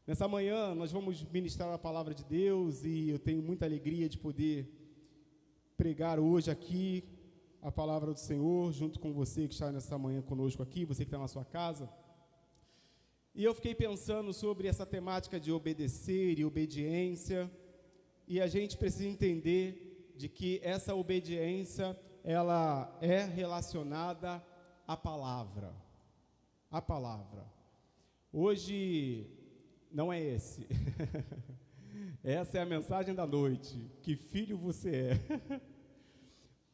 Nessa manhã nós vamos ministrar a palavra de Deus e eu tenho muita alegria de poder pregar hoje aqui a palavra do Senhor junto com você que está nessa manhã conosco aqui, você que está na sua casa. E eu fiquei pensando sobre essa temática de obedecer e obediência, e a gente precisa entender de que essa obediência, ela é relacionada à palavra. A palavra. Hoje não é esse. Essa é a mensagem da noite. Que filho você é.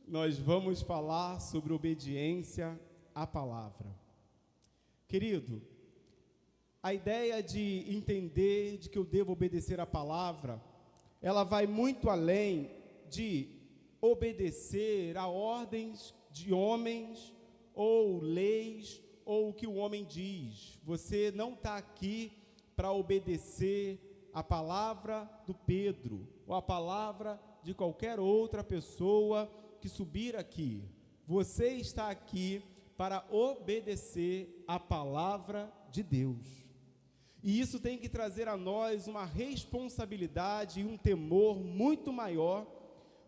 Nós vamos falar sobre obediência à palavra. Querido, a ideia de entender de que eu devo obedecer à palavra, ela vai muito além de obedecer a ordens de homens ou leis ou o que o homem diz. Você não está aqui para obedecer a palavra do Pedro ou a palavra de qualquer outra pessoa que subir aqui. Você está aqui para obedecer a palavra de Deus. E isso tem que trazer a nós uma responsabilidade e um temor muito maior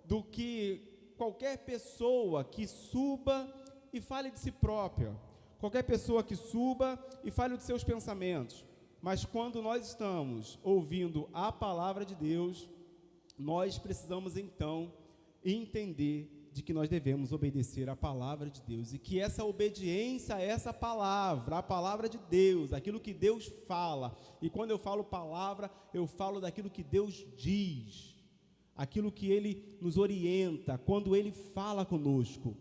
do que qualquer pessoa que suba e fale de si própria, qualquer pessoa que suba e fale de seus pensamentos. Mas quando nós estamos ouvindo a palavra de Deus, nós precisamos então entender de que nós devemos obedecer a palavra de Deus, e que essa obediência a essa palavra, a palavra de Deus, aquilo que Deus fala, e quando eu falo palavra, eu falo daquilo que Deus diz, aquilo que Ele nos orienta, quando Ele fala conosco.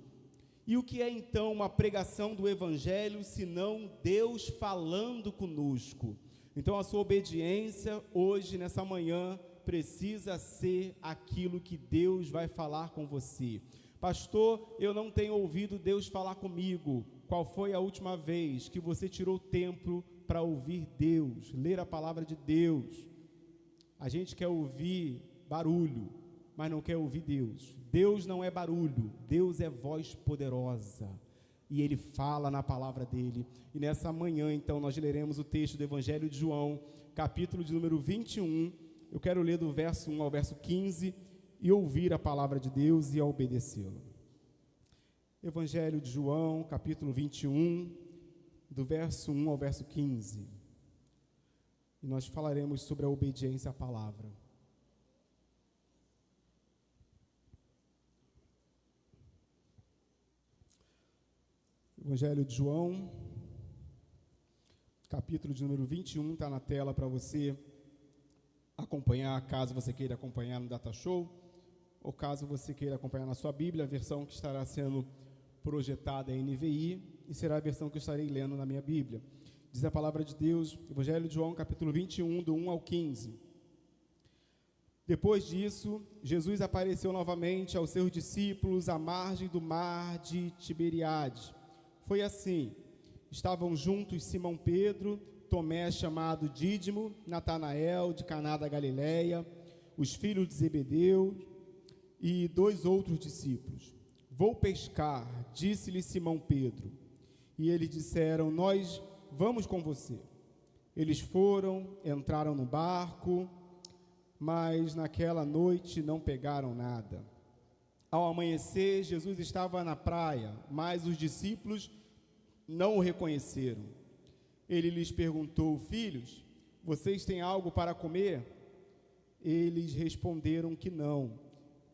E o que é então uma pregação do Evangelho, senão Deus falando conosco? Então a sua obediência hoje, nessa manhã, precisa ser aquilo que Deus vai falar com você. Pastor, eu não tenho ouvido Deus falar comigo. Qual foi a última vez que você tirou tempo para ouvir Deus, ler a palavra de Deus? A gente quer ouvir barulho, mas não quer ouvir Deus. Deus não é barulho, Deus é voz poderosa. E Ele fala na palavra dEle. E nessa manhã, então, nós leremos o texto do Evangelho de João, capítulo de número 21. Eu quero ler do verso 1 ao verso 15 e ouvir a palavra de Deus e a obedecê-la. Evangelho de João, capítulo 21, do verso 1 ao verso 15. E nós falaremos sobre a obediência à palavra. Evangelho de João, capítulo de número 21, está na tela para você acompanhar, caso você queira acompanhar no Data Show, ou caso você queira acompanhar na sua Bíblia, a versão que estará sendo projetada é NVI, e será a versão que eu estarei lendo na minha Bíblia. Diz a palavra de Deus, Evangelho de João, capítulo 21, do 1 ao 15. Depois disso, Jesus apareceu novamente aos seus discípulos à margem do mar de Tiberíades. Foi assim, estavam juntos Simão Pedro, Tomé, chamado Dídimo, Natanael, de Caná da Galileia, os filhos de Zebedeu e 2 outros discípulos. Vou pescar, disse-lhe Simão Pedro. E eles disseram, nós vamos com você. Eles foram, entraram no barco, mas naquela noite não pegaram nada. Ao amanhecer, Jesus estava na praia, mas os discípulos não o reconheceram. Ele lhes perguntou, filhos, vocês têm algo para comer? Eles responderam que não.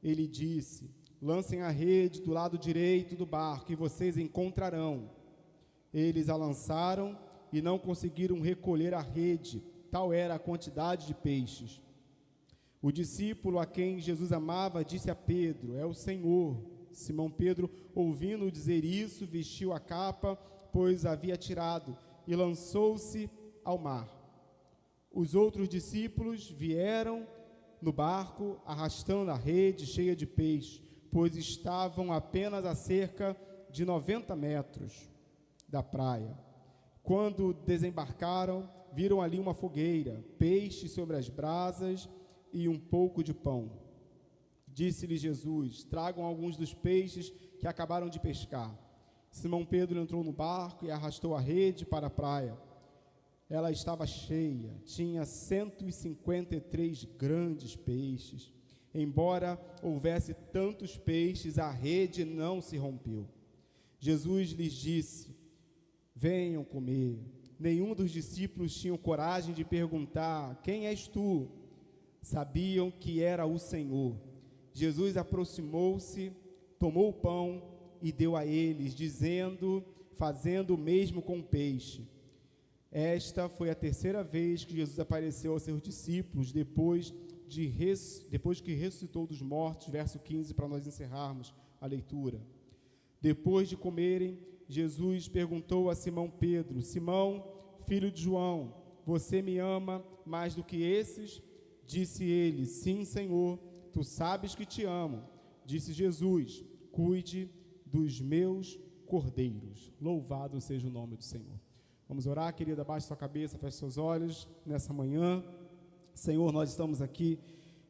Ele disse, lancem a rede do lado direito do barco e vocês encontrarão. Eles a lançaram e não conseguiram recolher a rede, tal era a quantidade de peixes. O discípulo a quem Jesus amava disse a Pedro, é o Senhor. Simão Pedro, ouvindo dizer isso, vestiu a capa, pois havia tirado, e lançou-se ao mar. Os outros discípulos vieram no barco, arrastando a rede cheia de peixe, pois estavam apenas a cerca de 90 metros da praia. Quando desembarcaram, viram ali uma fogueira, peixe sobre as brasas e um pouco de pão. Disse-lhe Jesus, tragam alguns dos peixes que acabaram de pescar. Simão Pedro entrou no barco e arrastou a rede para a praia. ela estava cheia, tinha 153 grandes peixes. Embora houvesse tantos peixes, a rede não se rompeu. Jesus lhes disse: venham comer. Nenhum dos discípulos tinha coragem de perguntar: quem és tu? Sabiam que era o Senhor. Jesus aproximou-se, tomou o pão e deu a eles, dizendo, fazendo o mesmo com o peixe. Esta foi a terceira vez que Jesus apareceu aos seus discípulos, depois que ressuscitou dos mortos, verso 15, para nós encerrarmos a leitura. Depois de comerem, Jesus perguntou a Simão Pedro: Simão, filho de João, você me ama mais do que esses? Disse ele: sim, Senhor, tu sabes que te amo. Disse Jesus: cuide dos meus cordeiros. Louvado seja o nome do Senhor. Vamos orar, querida, abaixe sua cabeça, feche seus olhos nessa manhã. Senhor, nós estamos aqui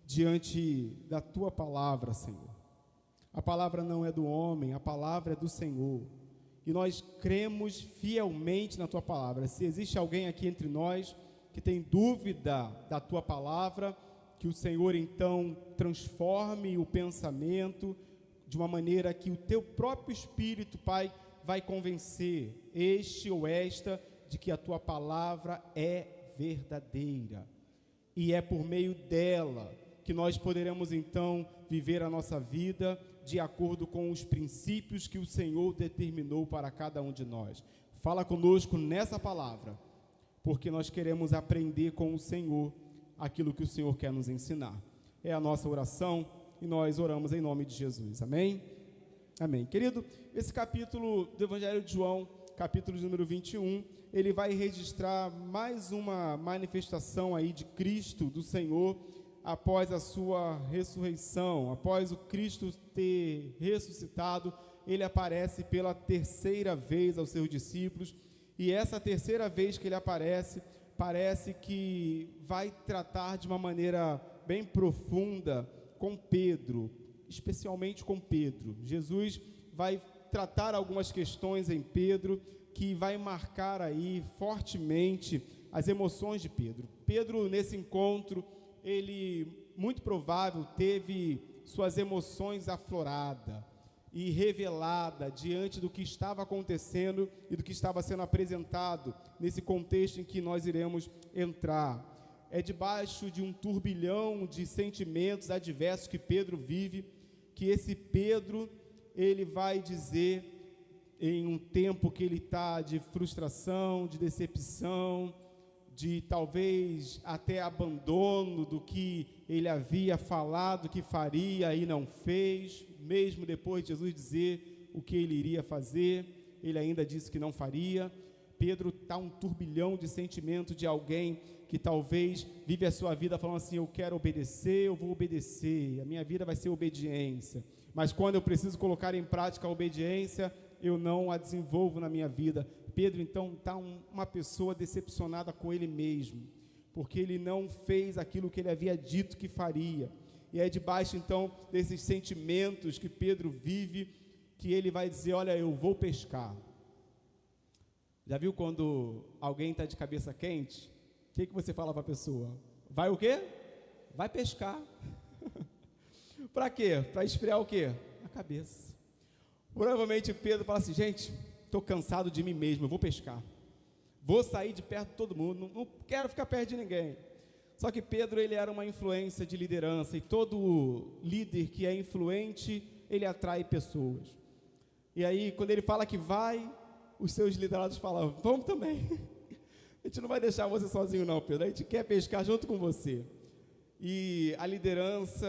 diante da Tua palavra, Senhor. A palavra não é do homem, a palavra é do Senhor. E nós cremos fielmente na Tua palavra. Se existe alguém aqui entre nós que tem dúvida da Tua palavra, que o Senhor então transforme o pensamento de uma maneira que o Teu próprio Espírito, Pai, vai convencer este ou esta de que a Tua palavra é verdadeira. E é por meio dela que nós poderemos então viver a nossa vida de acordo com os princípios que o Senhor determinou para cada um de nós. Fala conosco nessa palavra, porque nós queremos aprender com o Senhor aquilo que o Senhor quer nos ensinar. É a nossa oração e nós oramos em nome de Jesus. Amém? Amém. Querido, esse capítulo do Evangelho de João, capítulo número 21, ele vai registrar mais uma manifestação aí de Cristo, do Senhor, após a sua ressurreição. Após o Cristo ter ressuscitado, ele aparece pela terceira vez aos seus discípulos, e essa terceira vez que ele aparece, parece que vai tratar de uma maneira bem profunda com Pedro, especialmente com Pedro. Jesus vai tratar algumas questões em Pedro, que vai marcar aí fortemente as emoções de Pedro. Pedro, nesse encontro, ele, muito provável, teve suas emoções afloradas e revelada diante do que estava acontecendo e do que estava sendo apresentado nesse contexto em que nós iremos entrar. É debaixo de um turbilhão de sentimentos adversos que Pedro vive, que esse Pedro, ele vai dizer, em um tempo que ele está de frustração, de decepção, de talvez até abandono do que ele havia falado que faria e não fez, mesmo depois de Jesus dizer o que ele iria fazer, ele ainda disse que não faria. Pedro está um turbilhão de sentimento de alguém que talvez vive a sua vida falando assim: eu quero obedecer, eu vou obedecer, a minha vida vai ser obediência, mas quando eu preciso colocar em prática a obediência, eu não a desenvolvo na minha vida. Pedro então está uma pessoa decepcionada com ele mesmo, porque ele não fez aquilo que ele havia dito que faria, e é debaixo então desses sentimentos que Pedro vive, que ele vai dizer: olha, eu vou pescar. Já viu quando alguém está de cabeça quente, o que você fala para a pessoa? Vai o quê? Vai pescar. Para quê? Para esfriar o quê? A cabeça. Provavelmente Pedro fala assim: gente, estou cansado de mim mesmo, eu vou pescar, vou sair de perto de todo mundo, não quero ficar perto de ninguém. Só que Pedro, ele era uma influência de liderança, e todo líder que é influente, ele atrai pessoas. E aí, quando ele fala que vai, os seus liderados falam: vamos também. A gente não vai deixar você sozinho não, Pedro, a gente quer pescar junto com você. E a liderança,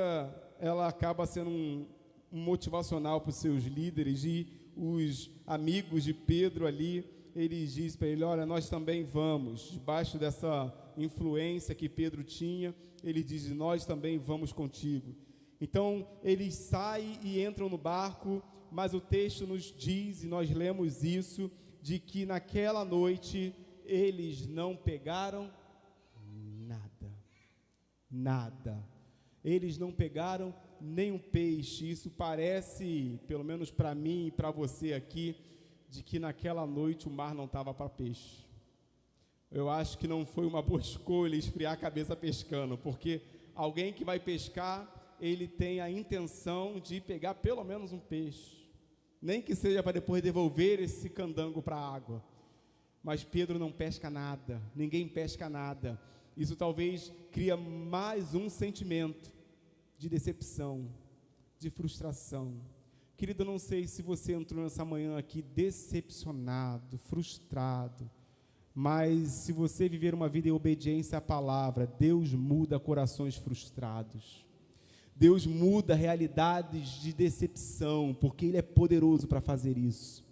ela acaba sendo um motivacional para os seus líderes, e os amigos de Pedro ali, eles dizem para ele: olha, nós também vamos. Debaixo dessa influência que Pedro tinha, ele diz: nós também vamos contigo. Então eles saem e entram no barco, mas o texto nos diz, e nós lemos isso, de que naquela noite eles não pegaram nada. Eles não pegaram nem um peixe. Isso parece, pelo menos para mim e para você aqui, de que naquela noite o mar não estava para peixe. Eu acho que não foi uma boa escolha esfriar a cabeça pescando, porque alguém que vai pescar, ele tem a intenção de pegar pelo menos um peixe, nem que seja para depois devolver esse candango para a água. Mas Pedro não pesca nada, ninguém pesca nada. Isso talvez cria mais um sentimento de decepção, de frustração. Querido, eu não sei se você entrou nessa manhã aqui decepcionado, frustrado, mas se você viver uma vida em obediência à palavra, Deus muda corações frustrados. Deus muda realidades de decepção, porque Ele é poderoso para fazer isso.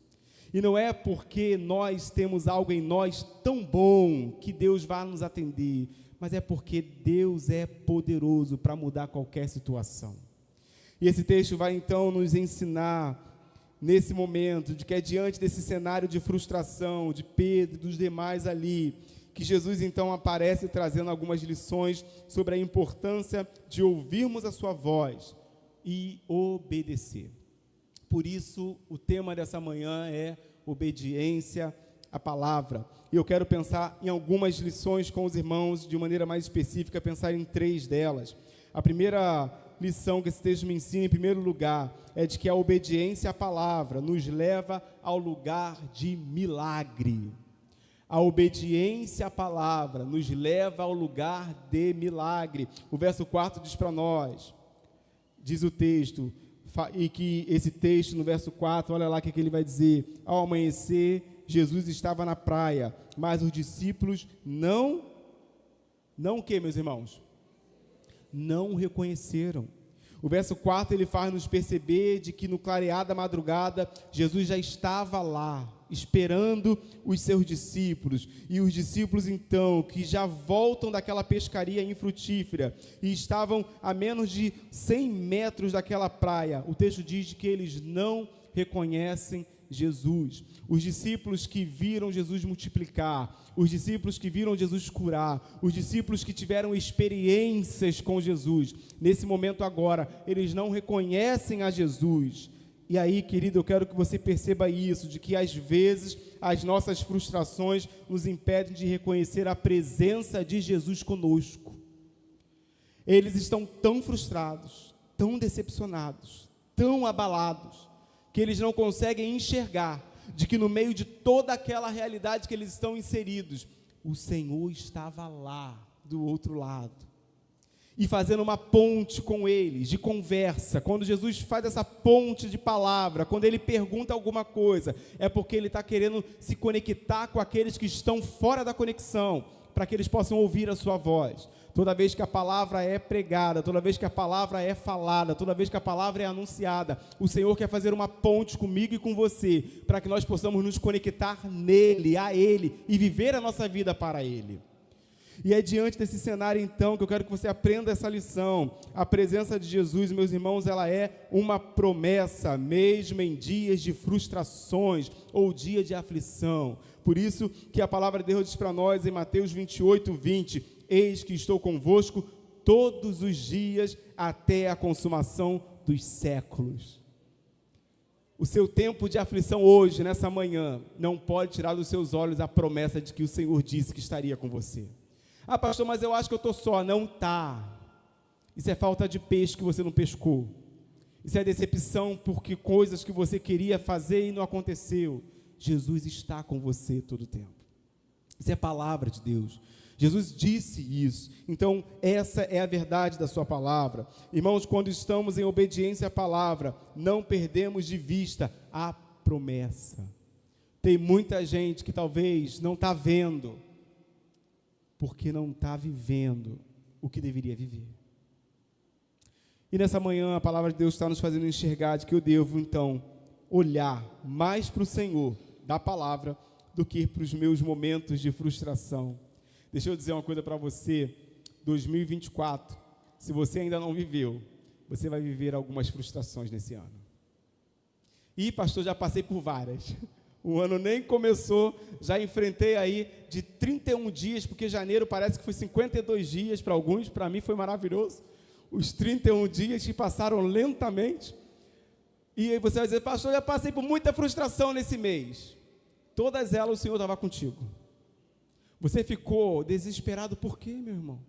E não é porque nós temos algo em nós tão bom que Deus vai nos atender, mas é porque Deus é poderoso para mudar qualquer situação. E esse texto vai então nos ensinar, nesse momento, de que é diante desse cenário de frustração, de Pedro e dos demais ali, que Jesus então aparece trazendo algumas lições sobre a importância de ouvirmos a sua voz e obedecer. Por isso, o tema dessa manhã é obediência à palavra. E eu quero pensar em algumas lições com os irmãos, de maneira mais específica, pensar em 3 delas. A primeira lição que esse texto me ensina, em primeiro lugar, é de que a obediência à palavra nos leva ao lugar de milagre. A obediência à palavra nos leva ao lugar de milagre. O verso 4 diz para nós, diz o texto, e que esse texto no verso 4, olha lá o que ele vai dizer: ao amanhecer, Jesus estava na praia, mas os discípulos não o que, meus irmãos? Não o reconheceram. O verso 4 ele faz nos perceber de que no clarear da madrugada, Jesus já estava lá, esperando os seus discípulos, e os discípulos então, que já voltam daquela pescaria infrutífera, e estavam a menos de 100 metros daquela praia, o texto diz que eles não reconhecem Jesus. Os discípulos que viram Jesus multiplicar, os discípulos que viram Jesus curar, os discípulos que tiveram experiências com Jesus, nesse momento agora, eles não reconhecem a Jesus. E aí, querido, eu quero que você perceba isso, de que às vezes as nossas frustrações nos impedem de reconhecer a presença de Jesus conosco. Eles estão tão frustrados, tão decepcionados, tão abalados, que eles não conseguem enxergar de que no meio de toda aquela realidade que eles estão inseridos, o Senhor estava lá, do outro lado, e fazendo uma ponte com eles, de conversa. Quando Jesus faz essa ponte de palavra, quando Ele pergunta alguma coisa, é porque Ele está querendo se conectar com aqueles que estão fora da conexão, para que eles possam ouvir a sua voz. Toda vez que a palavra é pregada, toda vez que a palavra é falada, toda vez que a palavra é anunciada, o Senhor quer fazer uma ponte comigo e com você, para que nós possamos nos conectar nele, a Ele, e viver a nossa vida para Ele. E é diante desse cenário, então, que eu quero que você aprenda essa lição. A presença de Jesus, meus irmãos, ela é uma promessa, mesmo em dias de frustrações ou dia de aflição. Por isso que a palavra de Deus diz para nós em Mateus 28:20, eis que estou convosco todos os dias até a consumação dos séculos. O seu tempo de aflição hoje, nessa manhã, não pode tirar dos seus olhos a promessa de que o Senhor disse que estaria com você. Ah, pastor, mas eu acho que eu estou só. Não está. Isso é falta de peixe que você não pescou. Isso é decepção porque coisas que você queria fazer e não aconteceu. Jesus está com você todo o tempo. Isso é palavra de Deus. Jesus disse isso. Então, essa é a verdade da sua palavra. Irmãos, quando estamos em obediência à palavra, não perdemos de vista a promessa. Tem muita gente que talvez não está vendo, porque não está vivendo o que deveria viver. E nessa manhã a palavra de Deus está nos fazendo enxergar de que eu devo então olhar mais para o Senhor da palavra do que para os meus momentos de frustração. Deixa eu dizer uma coisa para você, 2024, se você ainda não viveu, você vai viver algumas frustrações nesse ano. E pastor, já passei por várias. O ano nem começou, já enfrentei aí de 31 dias, porque janeiro parece que foi 52 dias para alguns, para mim foi maravilhoso. Os 31 dias que passaram lentamente. E aí você vai dizer, pastor, já passei por muita frustração nesse mês. Todas elas o Senhor estava contigo. Você ficou desesperado por quê, meu irmão?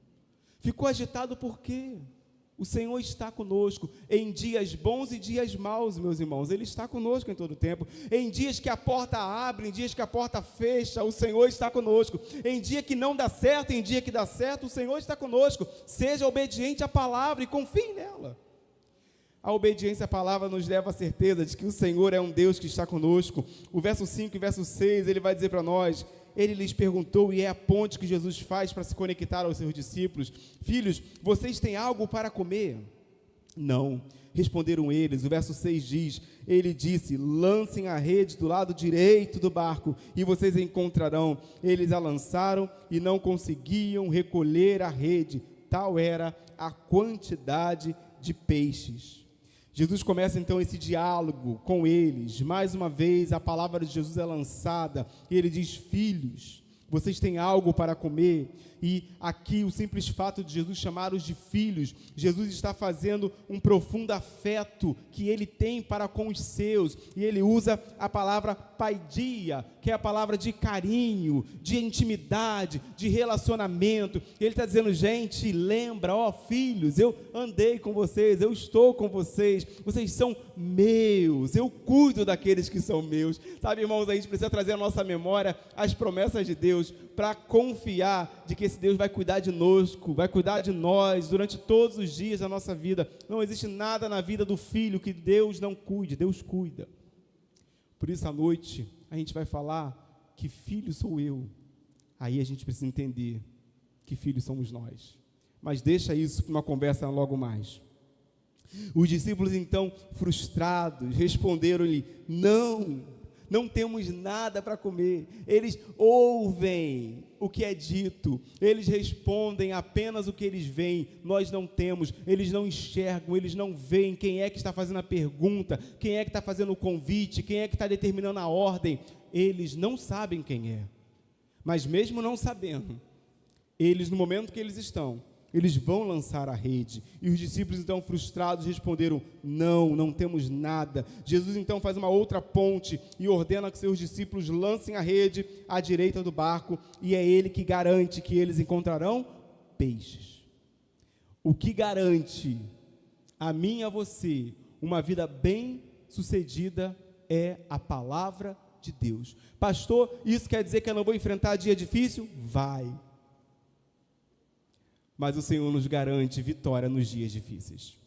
Ficou agitado por quê? O Senhor está conosco em dias bons e dias maus, meus irmãos. Ele está conosco em todo o tempo. Em dias que a porta abre, em dias que a porta fecha, o Senhor está conosco. Em dia que não dá certo, em dia que dá certo, o Senhor está conosco. Seja obediente à palavra e confie nela. A obediência à palavra nos leva à certeza de que o Senhor é um Deus que está conosco. O verso 5 e verso 6, ele vai dizer para nós: ele lhes perguntou, e é a ponte que Jesus faz para se conectar aos seus discípulos: filhos, vocês têm algo para comer? Não, responderam eles. O verso 6 diz: ele disse: lancem a rede do lado direito do barco e vocês encontrarão. Eles a lançaram e não conseguiam recolher a rede, tal era a quantidade de peixes. Jesus começa então esse diálogo com eles. Mais uma vez a palavra de Jesus é lançada e ele diz: filhos, vocês têm algo para comer? E aqui o simples fato de Jesus chamá-los de filhos, Jesus está fazendo um profundo afeto que ele tem para com os seus, e ele usa a palavra paidia, que é a palavra de carinho, de intimidade, de relacionamento. Ele está dizendo: gente, lembra, ó filhos, eu andei com vocês, eu estou com vocês, vocês são meus, eu cuido daqueles que são meus. Sabe, irmãos, a gente precisa trazer à nossa memória as promessas de Deus, para confiar de que esse Deus vai cuidar de nós, vai cuidar de nós durante todos os dias da nossa vida. Não existe nada na vida do filho que Deus não cuide, Deus cuida. Por isso, à noite, a gente vai falar que filho sou eu. Aí a gente precisa entender que filhos somos nós. Mas deixa isso para uma conversa logo mais. Os discípulos, então, frustrados, responderam-lhe: não temos nada para comer. Eles ouvem o que é dito, eles respondem apenas o que eles veem. Nós não temos, eles não enxergam, eles não veem quem é que está fazendo a pergunta, quem é que está fazendo o convite, quem é que está determinando a ordem. Eles não sabem quem é, mas mesmo não sabendo, eles, no momento que eles estão, eles vão lançar a rede. E os discípulos então frustrados responderam: não temos nada. Jesus então faz uma outra ponte e ordena que seus discípulos lancem a rede à direita do barco, e é ele que garante que eles encontrarão peixes. O que garante a mim e a você uma vida bem sucedida é a palavra de Deus. Pastor, isso quer dizer que eu não vou enfrentar dia difícil? Vai. Mas o Senhor nos garante vitória nos dias difíceis.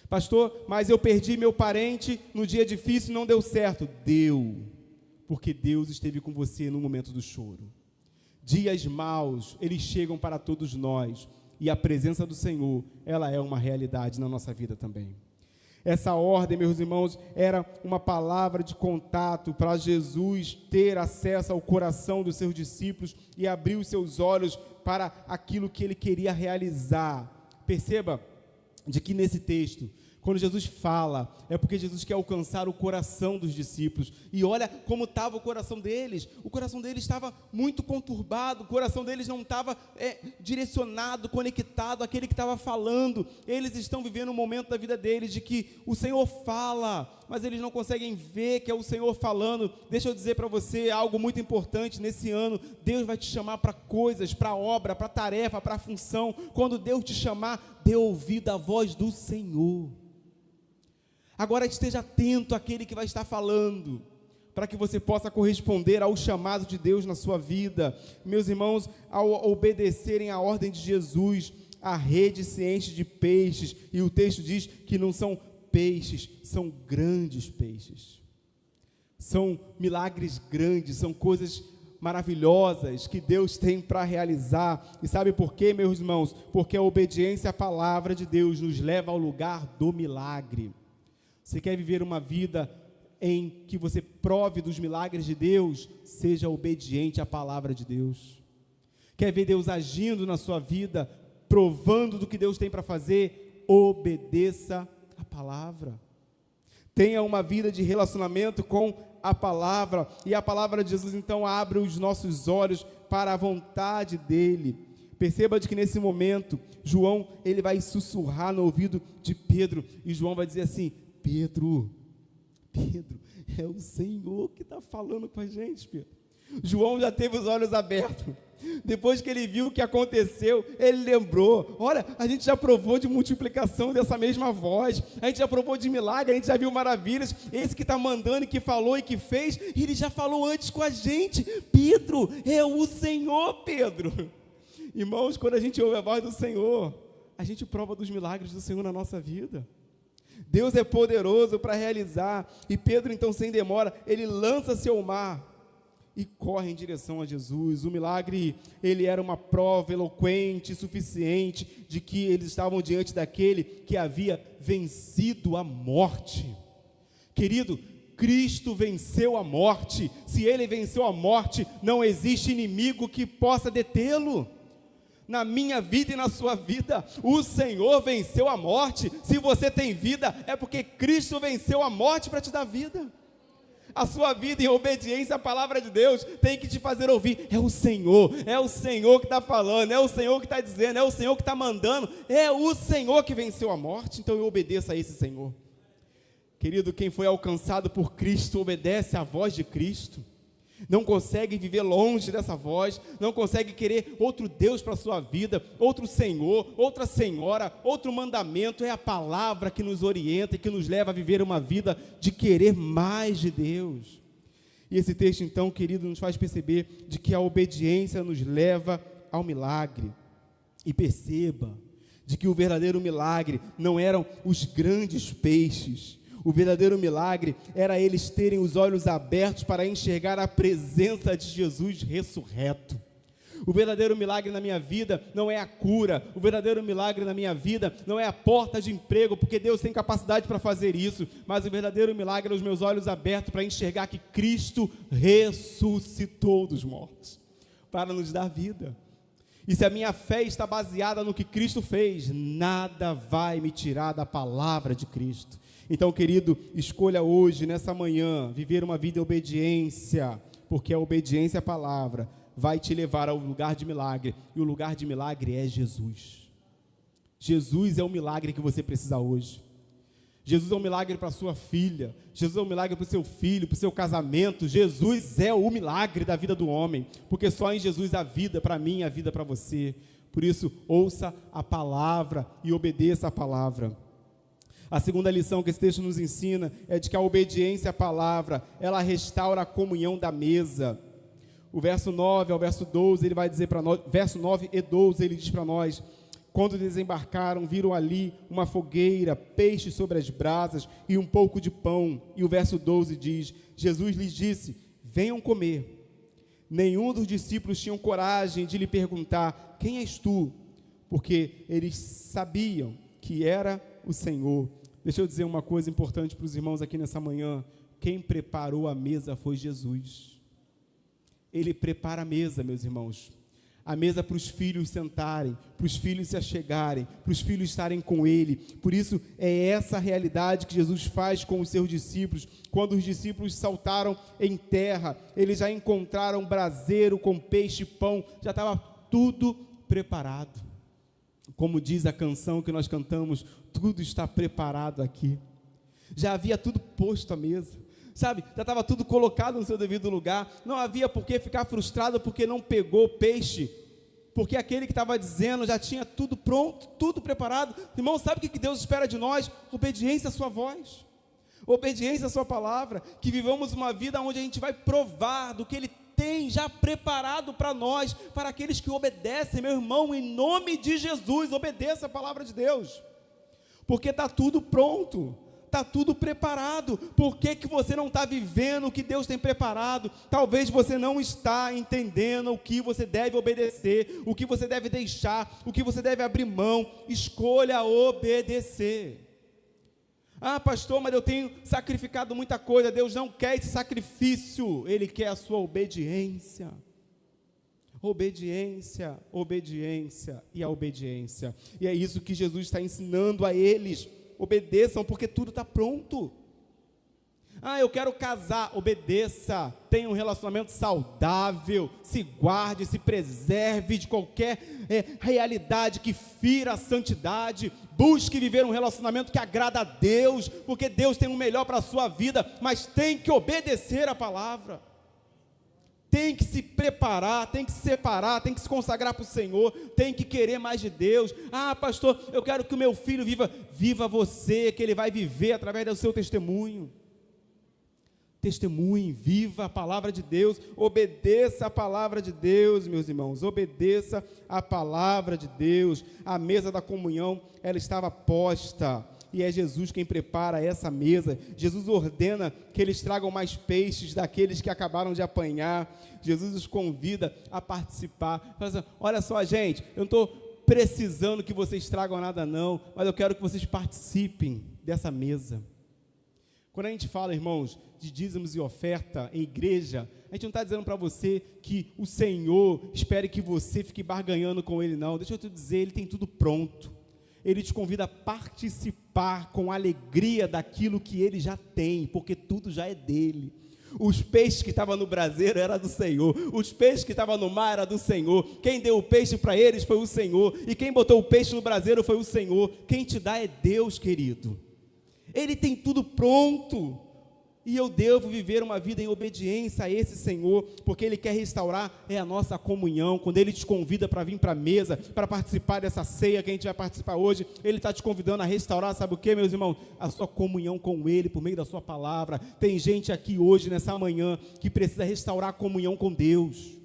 Pastor, mas eu perdi meu parente no dia difícil e não deu certo. Deu, porque Deus esteve com você no momento do choro. Dias maus, eles chegam para todos nós, e a presença do Senhor, ela é uma realidade na nossa vida também. Essa ordem, meus irmãos, era uma palavra de contato para Jesus ter acesso ao coração dos seus discípulos e abrir os seus olhos para aquilo que ele queria realizar. Perceba de que nesse texto, quando Jesus fala, é porque Jesus quer alcançar o coração dos discípulos. E olha como estava o coração deles. O coração deles estava muito conturbado, o coração deles não estava direcionado, conectado àquele que estava falando. Eles estão vivendo um momento da vida deles de que o Senhor fala, mas eles não conseguem ver que é o Senhor falando. Deixa eu dizer para você algo muito importante nesse ano: Deus vai te chamar para coisas, para obra, para tarefa, para função. Quando Deus te chamar, dê ouvido à voz do Senhor. Agora esteja atento àquele que vai estar falando, para que você possa corresponder ao chamado de Deus na sua vida. Meus irmãos, ao obedecerem à ordem de Jesus, a rede se enche de peixes, e o texto diz que não são peixes, são grandes peixes. São milagres grandes, são coisas maravilhosas que Deus tem para realizar. E sabe por quê, meus irmãos? Porque a obediência à palavra de Deus nos leva ao lugar do milagre. Você quer viver uma vida em que você prove dos milagres de Deus? Seja obediente à palavra de Deus. Quer ver Deus agindo na sua vida, provando do que Deus tem para fazer? Obedeça a palavra. Tenha uma vida de relacionamento com a palavra, e a palavra de Jesus então abre os nossos olhos para a vontade dele. Perceba de que nesse momento, João, ele vai sussurrar no ouvido de Pedro, e João vai dizer assim: Pedro, é o Senhor que está falando com a gente, Pedro. João já teve os olhos abertos, Depois que ele viu o que aconteceu, ele lembrou: olha, a gente já provou de multiplicação dessa mesma voz, a gente já provou de milagre, a gente já viu maravilhas. Esse que está mandando, e que falou e que fez, ele já falou antes com a gente. Pedro, é o Senhor, Pedro. Irmãos, quando a gente ouve a voz do Senhor, a gente prova dos milagres do Senhor na nossa vida. Deus é poderoso para realizar. E Pedro, então, sem demora, ele lança-se ao mar e corre em direção a Jesus. O milagre, ele era uma prova eloquente, suficiente, de que eles estavam diante daquele que havia vencido a morte. Querido, Cristo venceu a morte. Se ele venceu a morte, não existe inimigo que possa detê-lo. Na minha vida e na sua vida, o Senhor venceu a morte. Se você tem vida, é porque Cristo venceu a morte para te dar vida. A sua vida em obediência à palavra de Deus tem que te fazer ouvir: é o Senhor que está falando, é o Senhor que está dizendo, é o Senhor que está mandando, é o Senhor que venceu a morte. Então eu obedeço a esse Senhor. Querido, quem foi alcançado por Cristo obedece à voz de Cristo. Não consegue viver longe dessa voz, não consegue querer outro Deus para a sua vida, outro Senhor, outra Senhora, outro mandamento. É a palavra que nos orienta e que nos leva a viver uma vida de querer mais de Deus. E esse texto, então, querido, nos faz perceber de que a obediência nos leva ao milagre. E perceba de que o verdadeiro milagre não eram os grandes peixes. O verdadeiro milagre era eles terem os olhos abertos para enxergar a presença de Jesus ressurreto. O verdadeiro milagre na minha vida não é a cura. O verdadeiro milagre na minha vida não é a porta de emprego, porque Deus tem capacidade para fazer isso. Mas o verdadeiro milagre é os meus olhos abertos para enxergar que Cristo ressuscitou dos mortos, para nos dar vida. E se a minha fé está baseada no que Cristo fez, nada vai me tirar da palavra de Cristo. Então, querido, escolha hoje, nessa manhã, viver uma vida em obediência, porque a obediência à palavra vai te levar ao lugar de milagre, e o lugar de milagre é Jesus. Jesus é o milagre que você precisa hoje. Jesus é um milagre para a sua filha, Jesus é um milagre para o seu filho, para o seu casamento. Jesus é o milagre da vida do homem, porque só em Jesus há vida para mim, há vida para você. Por isso, ouça a palavra e obedeça a palavra. A segunda lição que esse texto nos ensina é de que a obediência à palavra, ela restaura a comunhão da mesa. O verso 9 ao verso 12, ele vai dizer para nós, verso 9 e 12, ele diz para nós: quando desembarcaram, viram ali uma fogueira, peixe sobre as brasas e um pouco de pão. E o verso 12 diz: Jesus lhes disse: venham comer. Nenhum dos discípulos tinham coragem de lhe perguntar: quem és tu? Porque eles sabiam que era o Senhor. Deixa eu dizer uma coisa importante para os irmãos aqui nessa manhã: quem preparou a mesa foi Jesus. Ele prepara a mesa, meus irmãos, a mesa para os filhos sentarem, para os filhos se achegarem, para os filhos estarem com Ele. Por isso, é essa realidade que Jesus faz com os seus discípulos. Quando os discípulos saltaram em terra, eles já encontraram braseiro com peixe e pão, já estava tudo preparado. Como diz a canção que nós cantamos, tudo está preparado aqui. Já havia tudo posto à mesa, sabe? Já estava tudo colocado no seu devido lugar. Não havia por que ficar frustrado porque não pegou peixe, porque aquele que estava dizendo já tinha tudo pronto, tudo preparado. Irmão, sabe o que Deus espera de nós? Obediência à sua voz, obediência à sua palavra, que vivamos uma vida onde a gente vai provar do que Ele tem já preparado para nós, para aqueles que obedecem. Meu irmão, em nome de Jesus, obedeça a palavra de Deus, porque está tudo pronto, está tudo preparado. Por que você não está vivendo o que Deus tem preparado? Talvez você não está entendendo o que você deve obedecer, o que você deve deixar, o que você deve abrir mão. Escolha obedecer. Ah, pastor, mas eu tenho sacrificado muita coisa. Deus não quer esse sacrifício, Ele quer a sua obediência. Obediência, obediência e a obediência. E é isso que Jesus está ensinando a eles. Obedeçam, porque tudo está pronto. Ah, eu quero casar. Obedeça, tenha um relacionamento saudável, se guarde, se preserve de qualquer realidade que fira a santidade. Busque viver um relacionamento que agrada a Deus, porque Deus tem o melhor para a sua vida, mas tem que obedecer a palavra. tem que se preparar, tem que se separar, tem que se consagrar para o Senhor, tem que querer mais de Deus. Ah, pastor, eu quero que o meu filho viva você, que ele vai viver através do seu testemunho. Testemunhe, viva a palavra de Deus, obedeça a palavra de Deus, meus irmãos, obedeça a palavra de Deus. A mesa da comunhão, ela estava posta, e é Jesus quem prepara essa mesa. Jesus ordena que eles tragam mais peixes daqueles que acabaram de apanhar. Jesus os convida a participar. Fala assim, olha só, gente, eu não estou precisando que vocês tragam nada não, mas eu quero que vocês participem dessa mesa. Quando a gente fala, irmãos, de dízimos e oferta em igreja, a gente não está dizendo para você que o Senhor espere que você fique barganhando com Ele, não. Deixa eu te dizer, Ele tem tudo pronto. Ele te convida a participar com alegria daquilo que Ele já tem, porque tudo já é dele. Os peixes que estavam no braseiro era do Senhor, os peixes que estavam no mar era do Senhor, quem deu o peixe para eles foi o Senhor, e quem botou o peixe no braseiro foi o Senhor. Quem te dá é Deus, querido. Ele tem tudo pronto, e eu devo viver uma vida em obediência a esse Senhor, porque Ele quer restaurar a nossa comunhão. Quando Ele te convida para vir para a mesa, para participar dessa ceia que a gente vai participar hoje, Ele está te convidando a restaurar, sabe o que, meus irmãos? A sua comunhão com Ele, por meio da sua palavra. Tem gente aqui hoje, nessa manhã, que precisa restaurar a comunhão com Deus,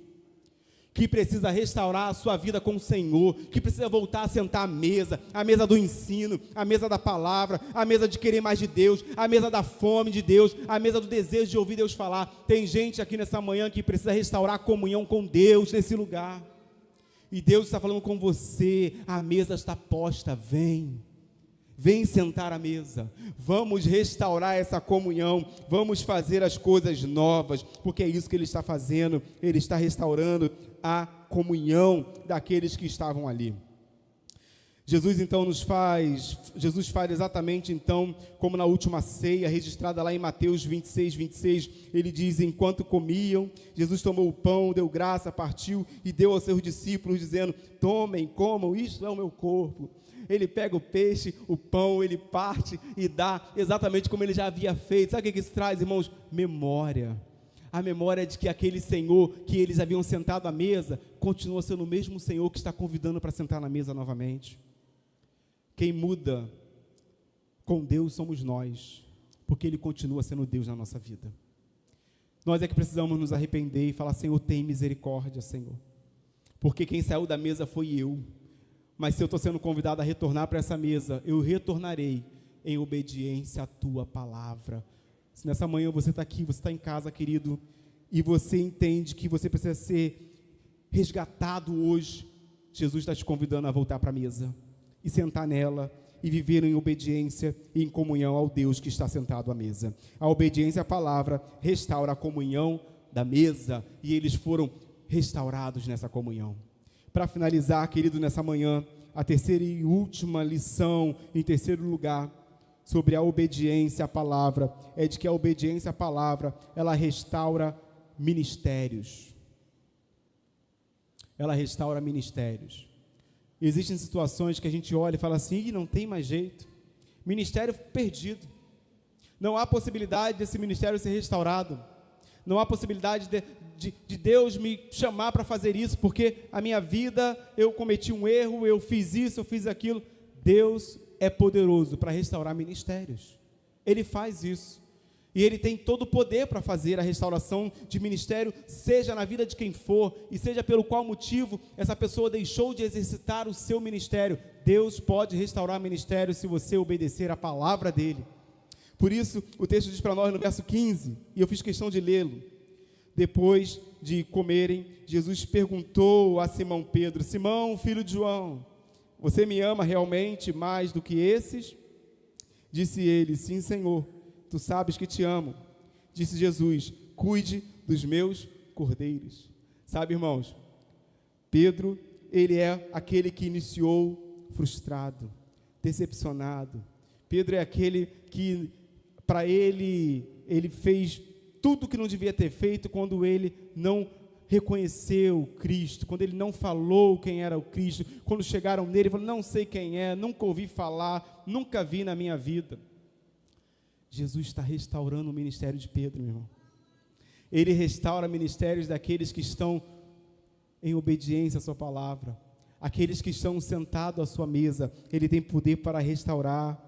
que precisa restaurar a sua vida com o Senhor, que precisa voltar a sentar à mesa do ensino, a mesa da palavra, a mesa de querer mais de Deus, a mesa da fome de Deus, a mesa do desejo de ouvir Deus falar. Tem gente aqui nessa manhã que precisa restaurar a comunhão com Deus nesse lugar, e Deus está falando com você, a mesa está posta, vem sentar à mesa, vamos restaurar essa comunhão, vamos fazer as coisas novas, porque é isso que Ele está fazendo. Ele está restaurando a comunhão daqueles que estavam ali. Jesus faz exatamente então como na última ceia, registrada lá em Mateus 26, ele diz, enquanto comiam, Jesus tomou o pão, deu graça, partiu e deu aos seus discípulos, dizendo, tomem, comam, isto é o meu corpo. Ele pega o peixe, o pão, ele parte e dá exatamente como ele já havia feito. Sabe o que isso traz, irmãos? Memória. A memória de que aquele Senhor que eles haviam sentado à mesa, continua sendo o mesmo Senhor que está convidando para sentar na mesa novamente. Quem muda com Deus somos nós, porque Ele continua sendo Deus na nossa vida. Nós é que precisamos nos arrepender e falar, Senhor, tem misericórdia, Senhor, porque quem saiu da mesa foi eu. Mas se eu estou sendo convidado a retornar para essa mesa, eu retornarei em obediência à Tua palavra. Se nessa manhã você está aqui, você está em casa, querido, e você entende que você precisa ser resgatado hoje, Jesus está te convidando a voltar para a mesa e sentar nela e viver em obediência e em comunhão ao Deus que está sentado à mesa. A obediência à palavra restaura a comunhão da mesa, e eles foram restaurados nessa comunhão. Para finalizar, querido, nessa manhã, a terceira e última lição, em terceiro lugar, sobre a obediência à palavra, é de que a obediência à palavra, ela restaura ministérios. Ela restaura ministérios. Existem situações que a gente olha e fala assim, não tem mais jeito, ministério perdido, não há possibilidade desse ministério ser restaurado, não há possibilidade de Deus me chamar para fazer isso, porque a minha vida, eu cometi um erro, eu fiz isso, eu fiz aquilo. Deus é poderoso para restaurar ministérios, Ele faz isso, e Ele tem todo o poder para fazer a restauração de ministério, seja na vida de quem for, e seja pelo qual motivo essa pessoa deixou de exercitar o seu ministério. Deus pode restaurar ministério se você obedecer a palavra dEle. Por isso, o texto diz para nós no verso 15, e eu fiz questão de lê-lo. Depois de comerem, Jesus perguntou a Simão Pedro, Simão, filho de João, você me ama realmente mais do que esses? Disse ele, sim, Senhor, tu sabes que te amo. Disse Jesus, cuide dos meus cordeiros. Sabe, irmãos, Pedro, ele é aquele que iniciou frustrado, decepcionado. Pedro é aquele que, para ele fez tudo o que não devia ter feito quando ele não reconheceu Cristo, quando ele não falou quem era o Cristo, quando chegaram nele, ele falou, não sei quem é, nunca ouvi falar, nunca vi na minha vida. Jesus está restaurando o ministério de Pedro, meu irmão. Ele restaura ministérios daqueles que estão em obediência à sua palavra, aqueles que estão sentados à sua mesa. Ele tem poder para restaurar,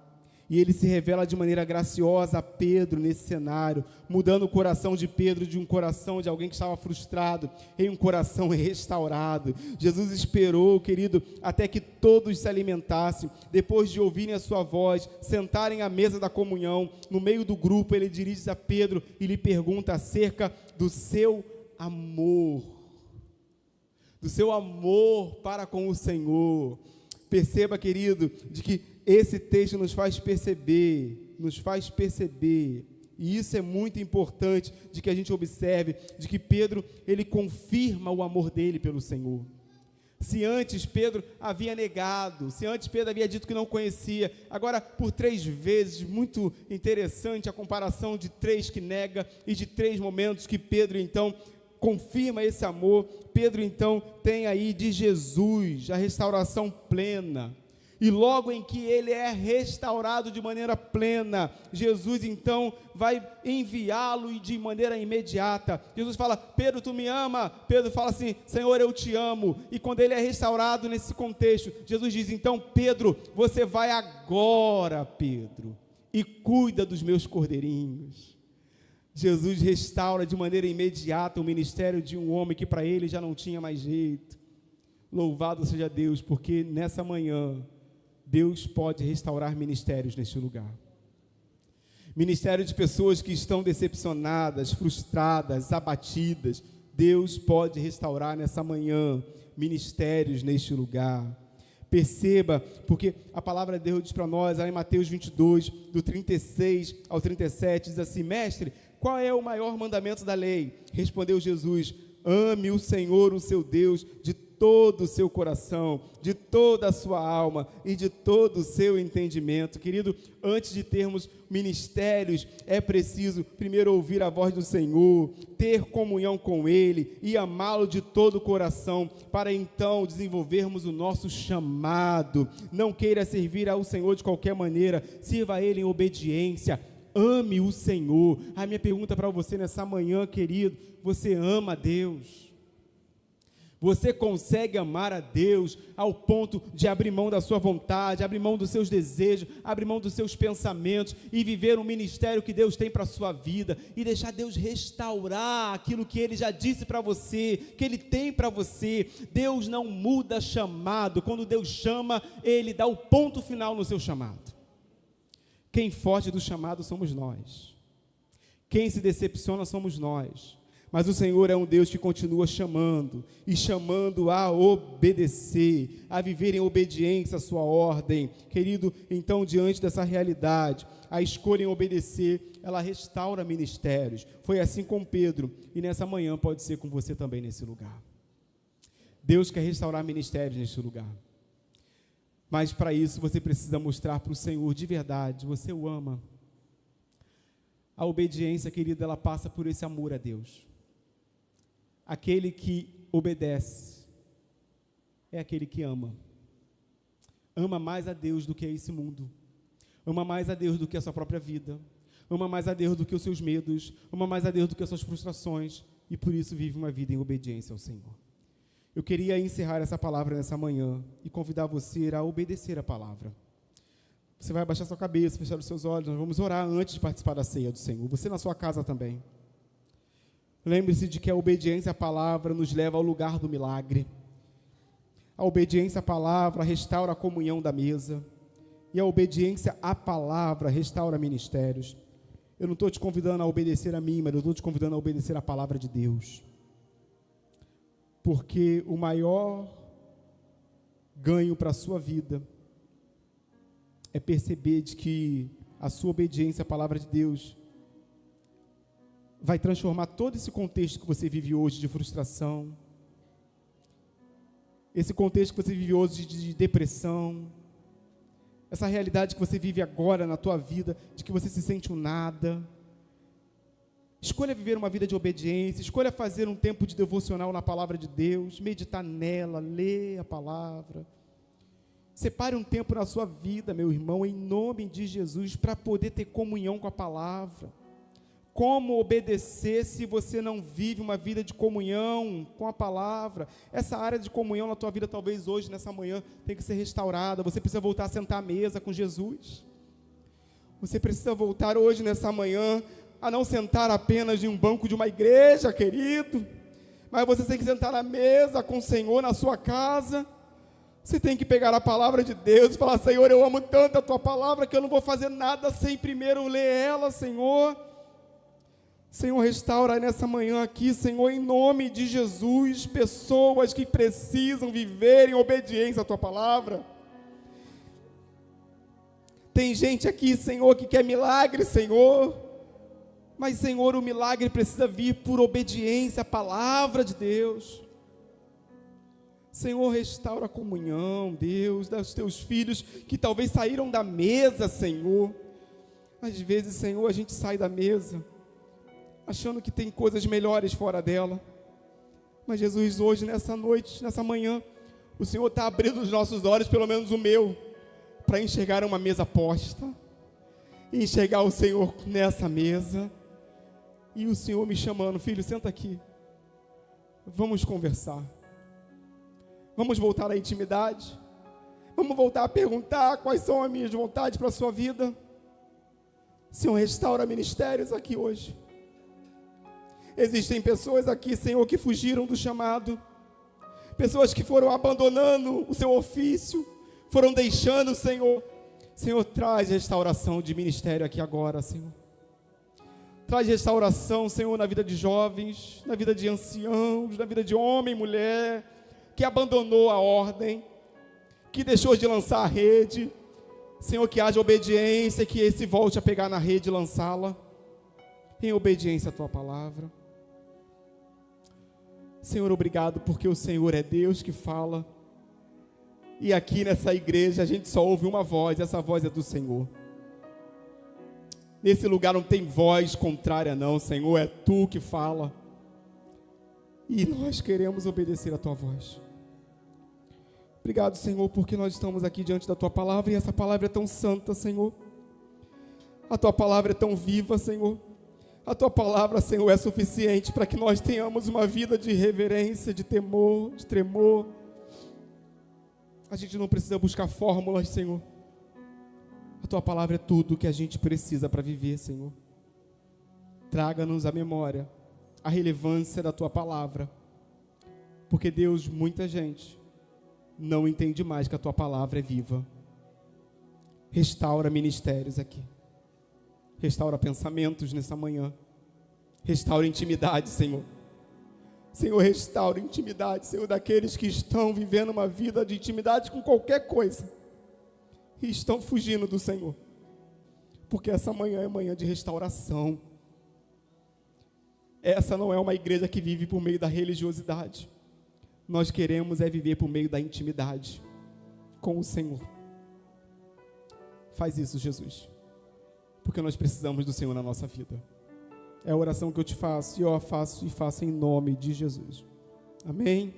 e ele se revela de maneira graciosa a Pedro nesse cenário, mudando o coração de Pedro de um coração de alguém que estava frustrado, em um coração restaurado. Jesus esperou, querido, até que todos se alimentassem. Depois de ouvirem a sua voz, sentarem à mesa da comunhão, no meio do grupo, ele dirige-se a Pedro e lhe pergunta acerca do seu amor para com o Senhor. Perceba, querido, de que esse texto nos faz perceber, e isso é muito importante, de que a gente observe, de que Pedro, ele confirma o amor dele pelo Senhor. Se antes Pedro havia negado, se antes Pedro havia dito que não conhecia, agora por 3 vezes, muito interessante a comparação de 3 que nega, e de 3 momentos que Pedro, então, confirma esse amor. Pedro, então, tem aí de Jesus a restauração plena, e logo em que ele é restaurado de maneira plena, Jesus, então, vai enviá-lo de maneira imediata. Jesus fala: Pedro, tu me ama? Pedro fala assim: Senhor, eu te amo. E quando ele é restaurado nesse contexto, Jesus diz: então, Pedro, você vai agora, Pedro, e cuida dos meus cordeirinhos. Jesus restaura de maneira imediata o ministério de um homem que para ele já não tinha mais jeito. Louvado seja Deus, porque nessa manhã Deus pode restaurar ministérios neste lugar. Ministério de pessoas que estão decepcionadas, frustradas, abatidas. Deus pode restaurar nessa manhã ministérios neste lugar. Perceba, porque a palavra de Deus diz para nós, lá em Mateus 22, do 36 ao 37, diz assim: Mestre, qual é o maior mandamento da lei? Respondeu Jesus: ame o Senhor, o seu Deus, de todo o seu coração, de toda a sua alma e de todo o seu entendimento. Querido, antes de termos ministérios, é preciso primeiro ouvir a voz do Senhor, ter comunhão com Ele e amá-lo de todo o coração, para então desenvolvermos o nosso chamado. Não queira servir ao Senhor de qualquer maneira, sirva a Ele em obediência. Ame o Senhor. A minha pergunta para você nessa manhã, querido: você ama a Deus? Você consegue amar a Deus ao ponto de abrir mão da sua vontade, abrir mão dos seus desejos, abrir mão dos seus pensamentos e viver o ministério que Deus tem para a sua vida e deixar Deus restaurar aquilo que Ele já disse para você, que Ele tem para você? Deus não muda chamado. Quando Deus chama, Ele dá o ponto final no seu chamado. Quem foge do chamado somos nós. Quem se decepciona somos nós. Mas o Senhor é um Deus que continua chamando, e chamando a obedecer, a viver em obediência à sua ordem. Querido, então, diante dessa realidade, a escolha em obedecer, ela restaura ministérios. Foi assim com Pedro, e nessa manhã pode ser com você também nesse lugar. Deus quer restaurar ministérios nesse lugar. Mas para isso você precisa mostrar para o Senhor de verdade, você o ama. A obediência, querida, ela passa por esse amor a Deus. Aquele que obedece é aquele que ama. Ama mais a Deus do que a esse mundo. Ama mais a Deus do que a sua própria vida. Ama mais a Deus do que os seus medos. Ama mais a Deus do que as suas frustrações. E por isso vive uma vida em obediência ao Senhor. Eu queria encerrar essa palavra nessa manhã e convidar você a obedecer a palavra. Você vai abaixar sua cabeça, fechar os seus olhos. Nós vamos orar antes de participar da ceia do Senhor. Você na sua casa também. Lembre-se de que a obediência à palavra nos leva ao lugar do milagre. A obediência à palavra restaura a comunhão da mesa. E a obediência à palavra restaura ministérios. Eu não estou te convidando a obedecer a mim, mas eu estou te convidando a obedecer a palavra de Deus. Porque o maior ganho para a sua vida é perceber de que a sua obediência à palavra de Deus vai transformar todo esse contexto que você vive hoje de frustração, esse contexto que você vive hoje de depressão, essa realidade que você vive agora na tua vida, de que você se sente um nada. Escolha viver uma vida de obediência, escolha fazer um tempo de devocional na palavra de Deus, meditar nela, ler a palavra. Separe um tempo na sua vida, meu irmão, em nome de Jesus, para poder ter comunhão com a palavra. Como obedecer se você não vive uma vida de comunhão com a palavra? Essa área de comunhão na tua vida, talvez hoje, nessa manhã, tem que ser restaurada. Você precisa voltar a sentar à mesa com Jesus. Você precisa voltar hoje, nessa manhã, a não sentar apenas em um banco de uma igreja, querido, mas você tem que sentar à mesa com o Senhor na sua casa. Você tem que pegar a palavra de Deus e falar: Senhor, eu amo tanto a tua palavra que eu não vou fazer nada sem primeiro ler ela, Senhor. Senhor, restaura nessa manhã aqui, Senhor, em nome de Jesus, pessoas que precisam viver em obediência à tua palavra. Tem gente aqui, Senhor, que quer milagre, Senhor, mas, Senhor, o milagre precisa vir por obediência à palavra de Deus. Senhor, restaura a comunhão, Deus, dos teus filhos que talvez saíram da mesa, Senhor. Às vezes, Senhor, a gente sai da mesa achando que tem coisas melhores fora dela, mas Jesus, hoje, nessa noite, nessa manhã, o Senhor está abrindo os nossos olhos, pelo menos o meu, para enxergar uma mesa posta, e enxergar o Senhor nessa mesa, e o Senhor me chamando: filho, senta aqui, vamos conversar, vamos voltar à intimidade, vamos voltar a perguntar quais são as minhas vontades para a sua vida. Senhor, restaura ministérios aqui hoje. Existem pessoas aqui, Senhor, que fugiram do chamado, pessoas que foram abandonando o seu ofício, foram deixando, Senhor. Senhor, traz restauração de ministério aqui agora, Senhor. Traz restauração, Senhor, na vida de jovens, na vida de anciãos, na vida de homem e mulher, que abandonou a ordem, que deixou de lançar a rede. Senhor, que haja obediência, que esse volte a pegar na rede e lançá-la, em obediência à tua palavra. Senhor, obrigado, porque o Senhor é Deus que fala, e aqui nessa igreja a gente só ouve uma voz, essa voz é do Senhor. Nesse lugar não tem voz contrária não, Senhor, é tu que fala, e nós queremos obedecer a tua voz. Obrigado, Senhor, porque nós estamos aqui diante da tua palavra, e essa palavra é tão santa, Senhor. A tua palavra é tão viva, Senhor. A tua palavra, Senhor, é suficiente para que nós tenhamos uma vida de reverência, de temor, de tremor. A gente não precisa buscar fórmulas, Senhor. A tua palavra é tudo o que a gente precisa para viver, Senhor. Traga-nos à memória a relevância da tua palavra, porque, Deus, muita gente não entende mais que a tua palavra é viva. Restaura ministérios aqui. Restaura pensamentos nessa manhã. Restaura intimidade, Senhor. Senhor, restaura intimidade, Senhor, daqueles que estão vivendo uma vida de intimidade com qualquer coisa e estão fugindo do Senhor. Porque essa manhã é manhã de restauração. Essa não é uma igreja que vive por meio da religiosidade. Nós queremos é viver por meio da intimidade com o Senhor. Faz isso, Jesus, porque nós precisamos do Senhor na nossa vida. É a oração que eu te faço, e eu a faço em nome de Jesus. Amém?